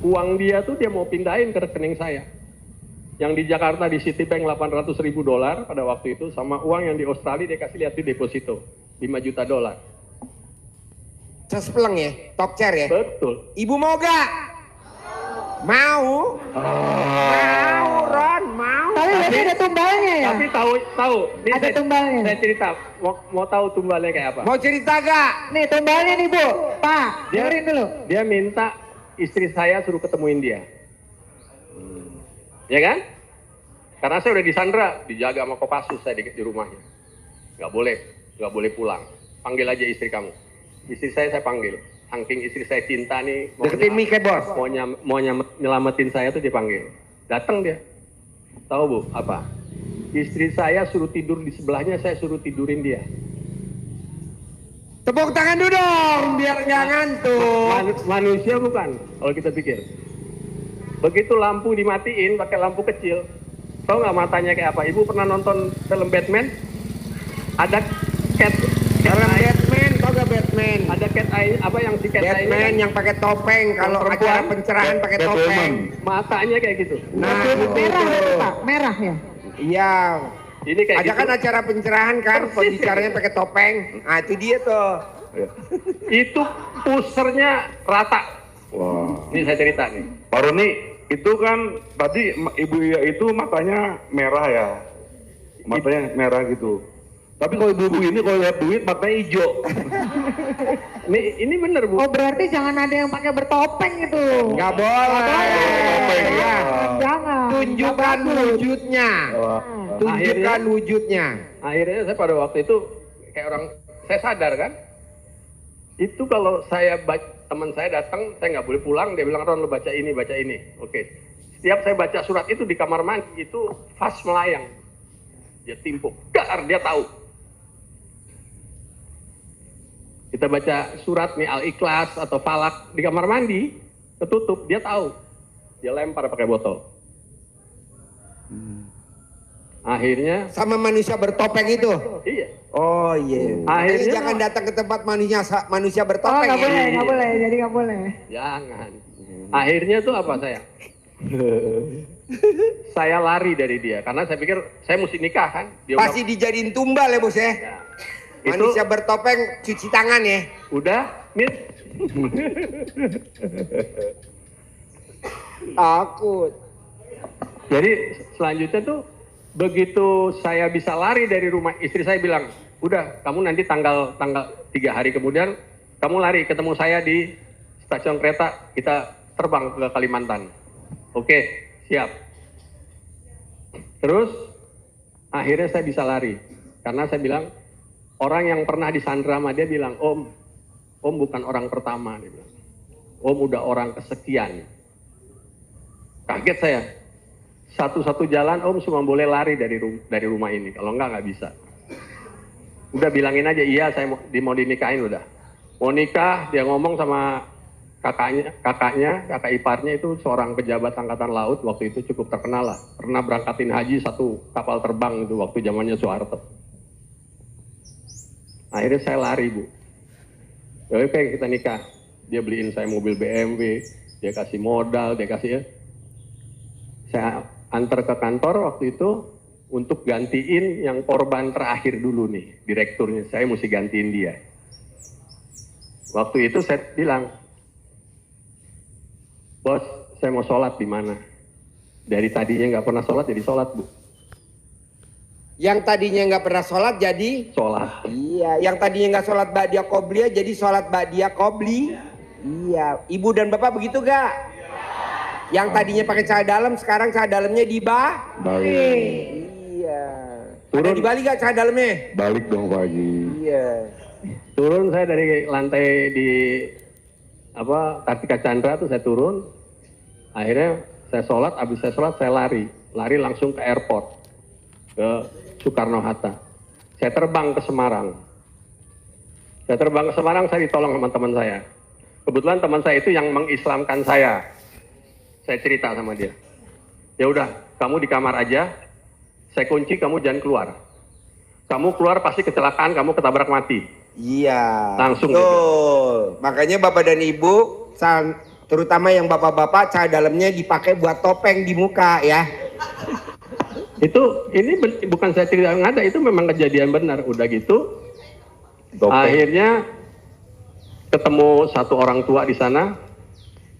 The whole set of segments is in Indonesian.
uang dia tuh dia mau pindahin ke rekening saya. Yang di Jakarta di Citibank $800.000 pada waktu itu, sama uang yang di Australia dia kasih lihat di deposito $5 juta. Sespleng ya, talk chair ya. Betul. Ibu mau gak? Mau? Mau, Ron, mau. Tapi berarti ada tumbalnya ya? Tapi tahu. Ini Ada tumbalnya. Saya cerita. Mau tahu tumbalnya kayak apa? Mau cerita gak? Nih tumbalnya nih Bu, Pak, dengerin dulu. Dia minta istri saya suruh ketemuin dia. Ya kan? Karena saya udah disandra, dijaga sama Kopassus saya di rumahnya. Nggak boleh pulang. Panggil aja istri kamu. Istri saya panggil. Saking istri saya cinta nih. Deketin mic bos. Mau nyelamatin saya tuh dipanggil. Datang dia. Tahu Bu, apa? Istri saya suruh tidur di sebelahnya, saya suruh tidurin dia. Tepuk tangan dulu dong, biar nggak ngantuk. Manusia bukan, kalau kita pikir. Begitu lampu dimatiin pakai lampu kecil, tahu nggak matanya kayak apa? Ibu pernah nonton film Batman? Ada cat Batman, tau gak Batman? Ada cat eye, apa yang si cat eye Batman yang pakai topeng, kalau acara pencerahan pakai topeng. Matanya kayak gitu. Nah, Merah itu Pak, merah ya? iya. Ini kayak Ada gitu. kan acara pencerahan kan, pembicaranya pakai topeng. Nah itu dia tuh. Itu pusernya rata. Wah. Ini saya cerita nih. Pak Roni, itu kan tadi Ibu Iya itu matanya merah ya. Matanya merah gitu. Tapi kalau ibu ini kalau lihat duit matanya hijau. Ini bener Bu. Oh berarti jangan ada yang pakai bertopeng itu. Nggak boleh. Iya. Jangan. Tunjukkan wujudnya. Tunjukkan wujudnya. Akhirnya saya pada waktu itu kayak orang, saya sadar kan. Itu kalau teman saya datang, saya nggak boleh pulang, dia bilang, Ron, lu baca ini. Oke. Setiap saya baca surat itu di kamar mandi, itu fas melayang. Dia timpuk, dar, dia tahu. Kita baca surat nih, Al-Ikhlas atau Falak di kamar mandi, ketutup, dia tahu. Dia lempar pakai botol. Akhirnya, Sama manusia bertopeng itu. iya. Oh iya. Akhirnya Jadi jangan datang ke tempat manusia Oh bertopeng nggak ya. boleh, nggak boleh, jadi nggak boleh. Jangan. Akhirnya tuh apa saya? Saya lari dari dia karena saya pikir saya mesti nikah kan. Dia Pasti dijadiin tumbal ya bos ya. ya. Itu Manusia bertopeng cuci tangan ya. udah, Mit. Takut. Jadi selanjutnya tuh begitu saya bisa lari dari rumah, istri saya bilang, udah kamu nanti tanggal 3 hari kemudian kamu lari ketemu saya di stasiun kereta, kita terbang ke Kalimantan. Oke, siap. Terus akhirnya saya bisa lari karena saya bilang, orang yang pernah disandra sama dia bilang, Om bukan orang pertama, dia bilang. Om udah orang kesekian. Kaget saya. Satu-satu jalan Om cuma boleh lari dari rumah ini. Kalau nggak bisa. Udah bilangin aja, iya saya mau dinikahin udah. Mau nikah, dia ngomong sama kakak iparnya itu seorang pejabat angkatan laut, waktu itu cukup terkenal lah. Pernah berangkatin haji satu kapal terbang itu waktu zamannya Soeharto. Akhirnya saya lari Bu. Ya oke kita nikah. Dia beliin saya mobil BMW, dia kasih modal, dia kasih ya. Saya antar ke kantor waktu itu untuk gantiin yang korban terakhir dulu nih, direkturnya. Saya mesti gantiin dia. Waktu itu saya bilang, bos, saya mau sholat di mana? Dari tadinya nggak pernah sholat jadi sholat Bu. Yang tadinya nggak pernah sholat jadi Sholat. iya. Yang tadinya nggak sholat ba'diyah qobliyah jadi sholat ba'diyah qobli. Iya. Ibu dan bapak begitu gak? Yang tadinya pakai celana dalam sekarang celana dalamnya Balik. Iya. Ada di Bali gak celana dalamnya? Balik dong Pak Haji. Iya. Turun saya dari lantai di Kartika Chandra tuh saya turun. Akhirnya saya sholat, habis saya sholat saya lari langsung ke airport, ke Soekarno Hatta. Saya terbang ke Semarang. Saya ditolong sama teman saya. Kebetulan teman saya itu yang mengislamkan saya. Saya cerita sama dia. Ya udah, kamu di kamar aja. Saya kunci, kamu jangan keluar. Kamu keluar pasti kecelakaan, kamu ketabrak mati. Iya. Langsung Tuh. Makanya bapak dan ibu Terutama yang bapak-bapak cara dalamnya dipakai buat topeng di muka ya. Itu ini bukan saya cerita yang ada, itu memang kejadian benar. Udah gitu, akhirnya ketemu satu orang tua di sana.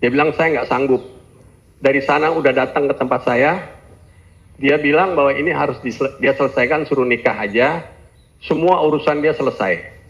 Dia bilang saya nggak sanggup. Dari sana udah datang ke tempat saya. Dia bilang bahwa ini harus dia selesaikan, suruh nikah aja. Semua urusan dia selesai.